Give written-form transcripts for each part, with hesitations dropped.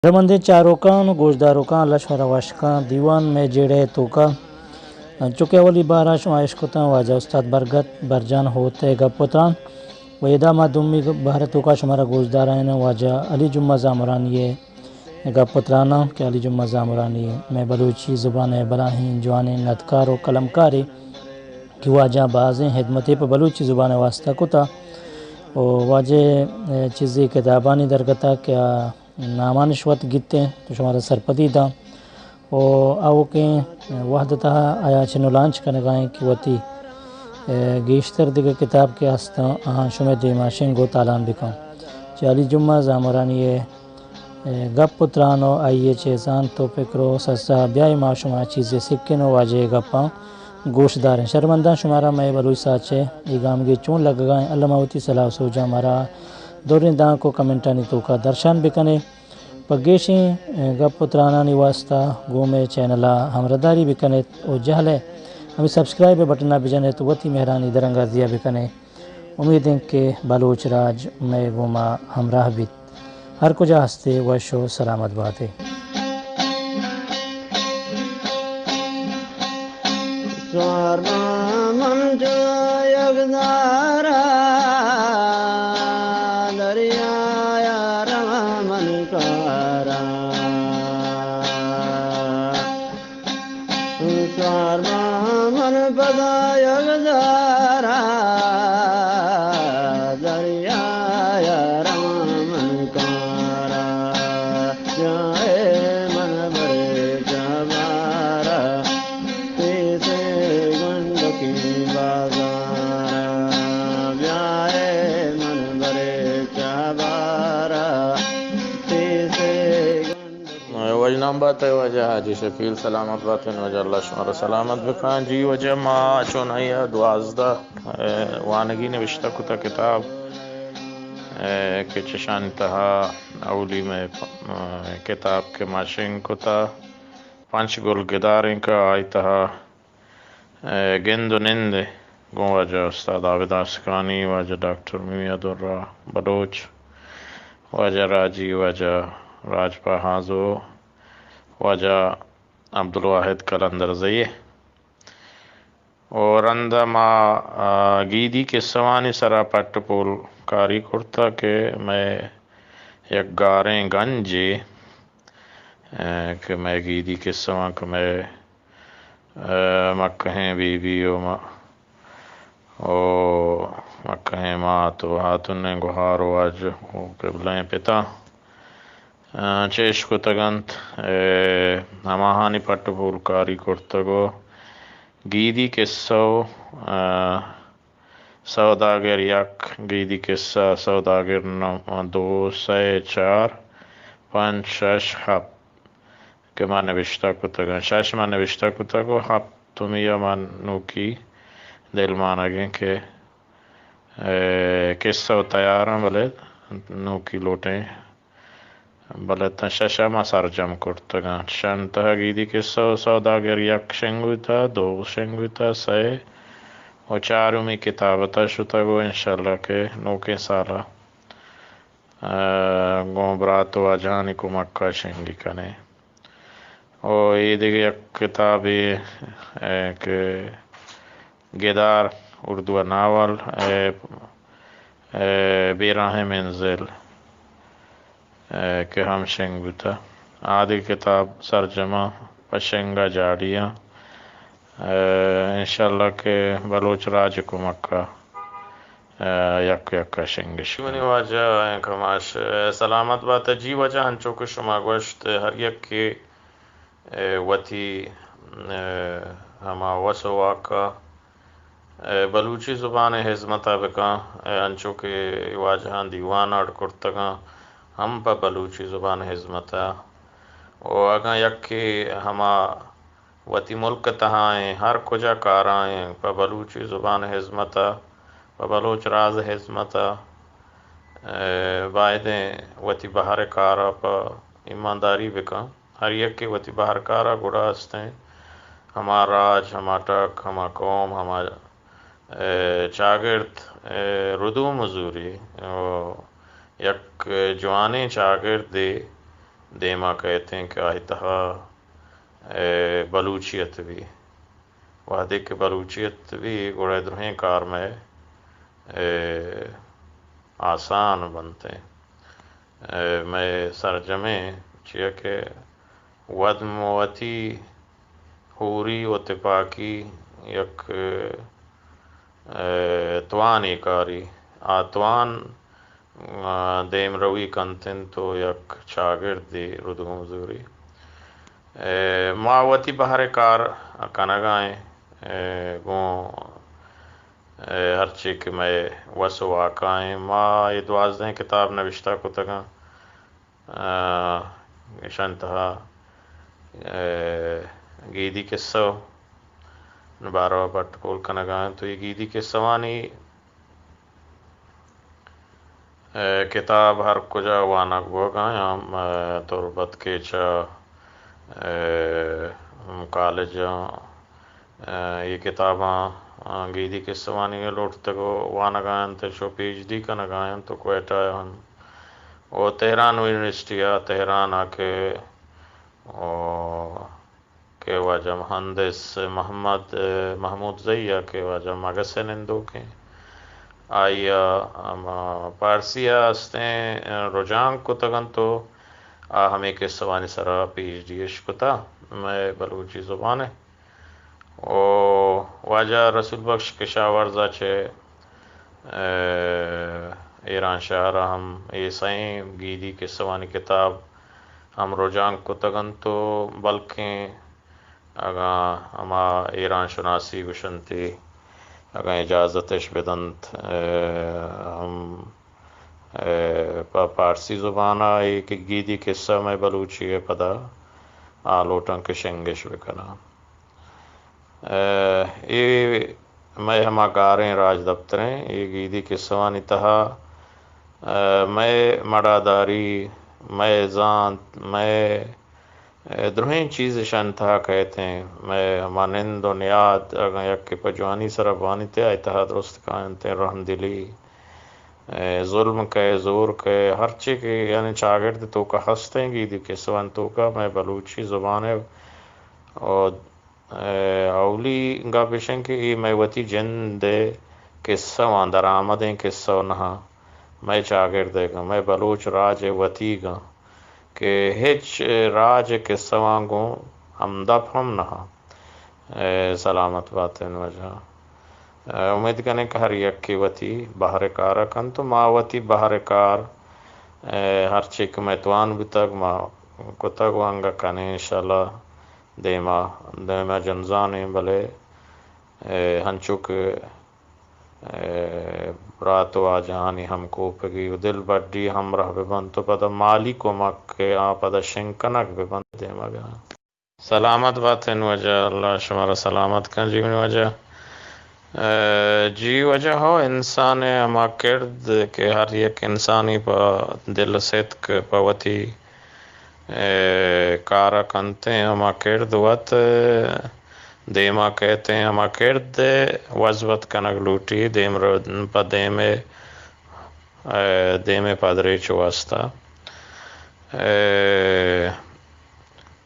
رمندے چاروکان و گوشداروکان لشور واشکان دیوان میں جیڑے توکا چکے اولی بارہ شمائش کتاں واجہ استاد برگت برجان ہوتے گپتان و ادامہ دمی بہر توکا شمارا گوشدارائن واجہ علی جمعہ زامرانی گپترانا کہ علی جمعہ زامرانی میں بلوچی زبان براہین جوان نتکار و قلمکاری کی واجہ بعضیں خدمتی پہ بلوچی زبان واسطہ کتا و واجہ چیزی کتابانی درگتا کیا نامان شوت گتے تو شمارا سرپدی دا و او کے وحدتہ آیا چنو لانچ کنگائیں کہ وتی گیشتر دیگر کتاب کے ہستا شمع دیماشن گو تالان بکن چالی جمعہ زامرانی گپ پترانو آئیے چیزان تو پکرو سسا بیائی ما شما چیزیں سکن و واجہ گپاں گوشت داریں شرمندہ شمارا میں بلوچ ساچے ایگامگی چون لگ گائیں اللہ موتی صلاح سوجا مارا دورین دان کو کمنٹانی تو کا درشان بکنے پگیشیں گپ پترانانی واسطہ گومے چینلا ہمرداری بکنے او جہلے ہمیں سبسکرائب بٹنا بجنے تو وتی مہرانی درنگا دیا بکنے امید ہیں کہ بلوچ راج میں گوما ہمراہ بیت ہر کجا ہستے وشو سلامت باتے بات ہے وجہ حاجی شفیل سلامت باتیں وجہ اللہ شمارا سلامت بکھان جی وجہ ما چون آیا دوازدہ وانگی نوشتہ کتا کتاب کہ چشان تہا اولی میں کتاب کے ماشنگ کتا پانچ گل گداریں کا آئی تہا گند و نند گو وجہ استاد عابد آسکانی وجہ ڈاکٹر میاد الرا بلوچ وجہ راجی وجہ راجپا ہازو وجہ عبدالواحد کلندر زئی اور اندہ ما گیدی کے سوانی سرا پٹ پول کاری کرتا کہ میں یک گاریں گنجے کہ میں گیدی کے سوان کہ میں مکہیں بی بی او مکہیں ماں تو ہاتھن گوھار واج قبلیں پتا چیش کو تگنت ہماہانی پٹ پول کاری کرتگو گیدی قصہ سوداگر یک گیدی قصہ سوداگر دو سہ چار پانچ شش ہفت کہ میں نوشتہ کتگا شش میں نوشتہ کتگو ہفت تمہیں من نوکی دل مانگیں کہ قصہ تیار ہیں بلے نوکی لوٹیں بلے تا ششا ما سرجم کرتگا شن تہا گیدی قصہ سوداگر یک شنگوتا دو شنگوتا سہ و چارمی کتابتا شتگو انشاءاللہ کہ نوکے سالا گوبرات و اجانی کو مکہ شنگی کنے اور یہ دیکھ یک کتابی کہ گدار اردو ناول بیراہ منزل کہ ہم شنگ بتا آدھی کتاب سرجمہ پشنگا جاڑیاں انشاءاللہ کہ بلوچ راج کو مکہ یک یک شنگش منی واجہ کماش سلامت بات ہے جی وجہ ہنچو کہ شما گوشت ہر یک کے وتی ہما وسو واقع بلوچی زبان حزمتہ بکا ہنچو کہ واجہ دیوان اڑ کرتگا ہم پا بلوچی زبان حزمتہ و اگاں یک کہ ہما وتی ملک تہائیں ہر کجا کارائیں پا بلوچی زبان حزمتہ پا بلوچ راز حزمتہ بائدیں وتی بہر کارا پا ایمانداری بکا ہر یک کے وتی بہر کارا گڑا ہستیں ہما راج ہما ٹک ہما قوم ہما چاگرد ردو مزوری یک جوانے چاگرد دیما کہتے ہیں کہ آہتہا بلوچیت بھی وحدے کے بلوچیت بھی گوڑے درہیں کار میں آسان بنتے ہیں میں سرجمے چیئے کہ ودم وتی حوری و تپاکی یک توانی کاری آتوان دیم روی کنتن تو یک شاگردی ردگم مزوری ماوتی بہر کار کنگائیں گوں ہرچی کہ میں وسو واقعیں ما یہ 12 کتاب نوشتہ کو تگاں شنتہا گیدی قصہ نبارہ بٹ کول کنگائیں تو یہ گیدی قصوانی کتاب ہر کجا وانک بوگائیں تربت کے چا کالج یہ کتاباں گیدی قصوانی لوٹتے کو وانگائیں تو شو پی ایچ ڈی کا نگائیں تو کوئٹہ ہم وہ تہران یونیورسٹی تہران آ کے کہ واجہ مہندس محمود زیہ کے واجہ مگسن اندو کے آئیا پارسیہ ہستیں رجان کو تگن تو ہمیں قصوانی سرا پی ایچ ڈی اشکتا میں بلوچی زبان ہے واجہ رسول بخش کشاورزہ چھے ایران شہر ہم ایسائیں گیدی قصوانی کتاب ہم رجان کو تگن تو بلکہ اگاں ہما ایران شناسی گشنتی اگاں اجازتش بدنت ہم پارسی زبانہ ایک گیدی قصہ میں بلوچی ہے پدا آلوٹن کے شنگش بکنا یہ میں ہما گاریں راج دفتریں یہ گیدی قصوانی تہا میں مڑاداری میں زانت میں درہیں چیز شنتہا کہتے ہیں میں ہما نند و نیاد اگر یک پجوانی سربانی تے اتحاد درست کائنتے رحم دلی ظلم کے زور کے ہر چی کے یعنی چاگرد تو کا ہستیں گیدی قصوان تو کا میں بلوچی زبان ہے اور اولی گا پیشن کی میں وتی جن دے قصہ وان در آمدیں قصہ نہا میں چاگرد گا میں بلوچ راج وتی گا کہ ہچ راج قصہ وانگوں ہم دپ ہم نہا سلامت باتیں وجہ امید کرنے کہ ہر یک کی وتی بہر کارا کن تو ما وتی بہر کار ہر چیک میں توان بھی تک ما کتگ وانگا کنے انشاءاللہ دیما جنزانے بلے ہنچک راتو آجانی ہم کو پگی دل بڑی ہم رہ ببند تو پدا مالی کو مکے پدا شنکنک ببند دیما گا سلامت باتیں وجہ اللہ شمارا سلامت کن جیونی وجہ جی وجہ ہو انسان اما کرد کہ ہر یک انسانی پا دل صدق پاوتی کارا کنتے ہیں اما کرد وط دیما کہتے ہیں اما کرد وزوت کنگ لوٹی دیم پا دیمے پادری چواستا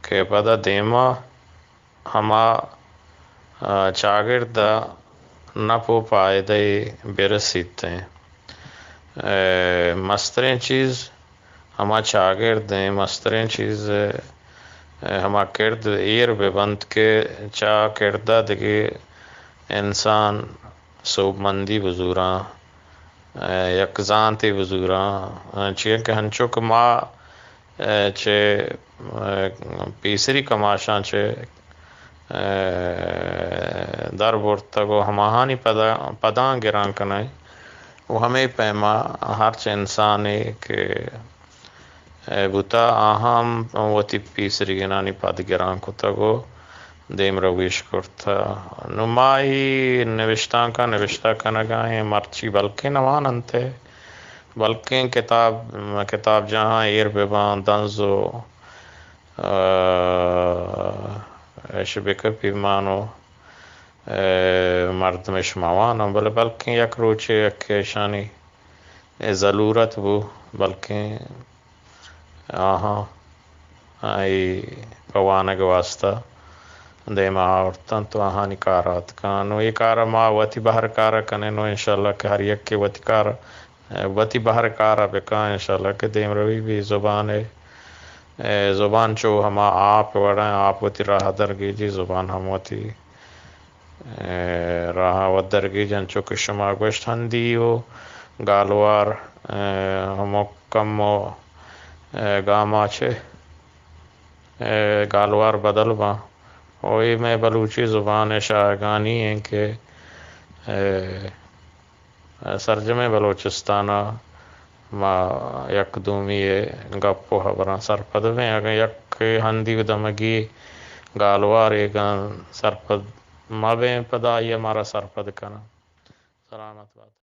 کہ پدا دیما ہما چاگرد نپو پائدے برسیتے ہیں مسترین چیز ہما چاگرد ہیں مسترین چیز ہما کرد ایر ببند کے چا کردہ دگے انسان صوب مندی بزوراں یکزانتی بزوراں چیئے کہ ہنچوک ما چھے پیسری کماشاں چھے در بورتگو ہماہانی پداں گران کنائیں وہ ہمیں پیما ہر چے انسانے کہ بوتا آہم وتی پیسری گنانی پد گران کتگو دیم رویش کرتا نمائی نوشتاں کا نوشتہ کنگائیں مرچی بلکہ نوان انتے بلکہ کتاب جہاں ایر ببان دنزو شبکہ پیمانو مردمش موانو بلکہ یک روچے یک شانی ضرورت بو بلکہ آہاں ای پوانگ واسطہ دیما اور تنت آہانی کارات کانو یہ کارا ما وتی بہر کارا کنے نو انشاءاللہ کہ ہر یک کے وتی کارا وتی بہر کارا بکا انشاءاللہ کہ دیم روی بھی زبان ہے زبان چو ہما آپ وڑائیں آپ وتی راہ درگی جی زبان ہم وتی راہ و درگی جن چو کہ شما گوشت ہندی و گالوار ہمو کم و گاما چھے گالوار بدل با وہی میں بلوچی زبان شاہگانی ہیں کہ سرجم بلوچستانہ ما یک دومی گپو خبراں سرپد میں اگر یک ہندی و دمگی گالوار ایگان سرپد ما بے پدا یہ ہمارا سرپد کنا سلامت بات